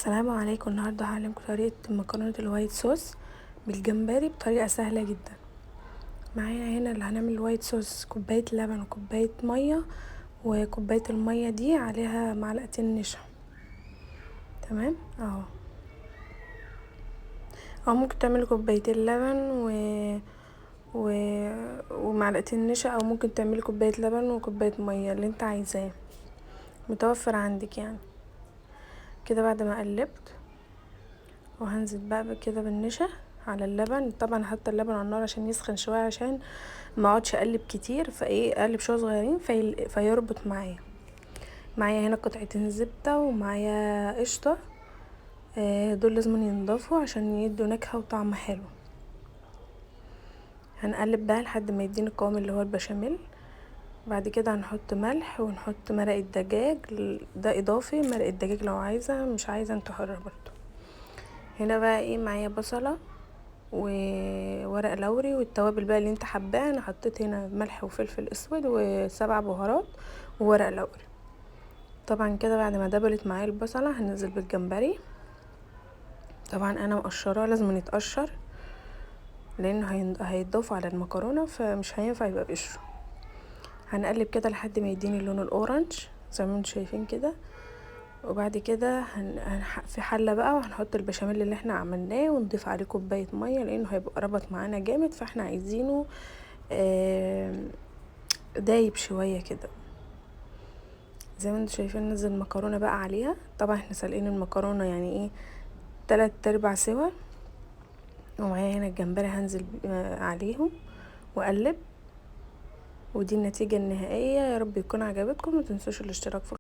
السلام عليكم. النهارده هعلمكم طريقه مكرونه الوايت صوص بالجمبري بطريقه سهله جدا. معايا هنا اللي هنعمل الوايت صوص كوبايه لبن وكوبايه ميه، وكوبايه الميه دي عليها معلقتين نشا. تمام اهو. او ممكن تعملوا كوبايتين لبن و... ومعلقتين نشا، او ممكن تعملي كوبايه لبن وكوبايه ميه اللي انت عايزاه متوفر عندك يعني. كده بعد ما قلبت وهنزل بقى كده بالنشا على اللبن. طبعا هحط اللبن على النار عشان يسخن شويه، عشان ما اقعدش اقلب كتير، اقلب شويه صغيرين فيربط معايا هنا قطعتين زبده ومعايا قشطه. دول لازم ينضفوا عشان يدوا نكهه وطعم حلو. هنقلب بقى لحد ما يديني القوام اللي هو البشاميل. بعد كده هنحط ملح ونحط مرق الدجاج، ده اضافي. مرق الدجاج لو عايزه، مش عايزه انت حره برضو. هنا بقى معايا بصله وورق لوري والتوابل بقى اللي انت حباها. انا حطيت هنا ملح وفلفل اسود وسبع بهارات وورق لوري. طبعا كده بعد ما دبلت معايا البصله هننزل بالجمبري. طبعا انا مقشراه، لازم يتقشر لانه هيتضاف على المكرونه، فمش هينفع يبقى بقشره. هنقلب كده لحد ما يديني اللون الاورنج زي ما انتم شايفين كده. وبعد كده في حله بقى، وهنحط البشاميل اللي احنا عملناه ونضيف عليه كوبايه ميه، لانه هيبقى ربط معانا جامد، فاحنا عايزينه دايب شويه كده. زي ما انتم شايفين ننزل المكرونه بقى عليها. طبعا احنا سالقين المكرونه يعني 3/4 سوا. ومعايا هنا الجمبري هنزل عليهم واقلب. ودي النتيجه النهائيه. يا رب يكون عجبتكم. ما تنسوش الاشتراك في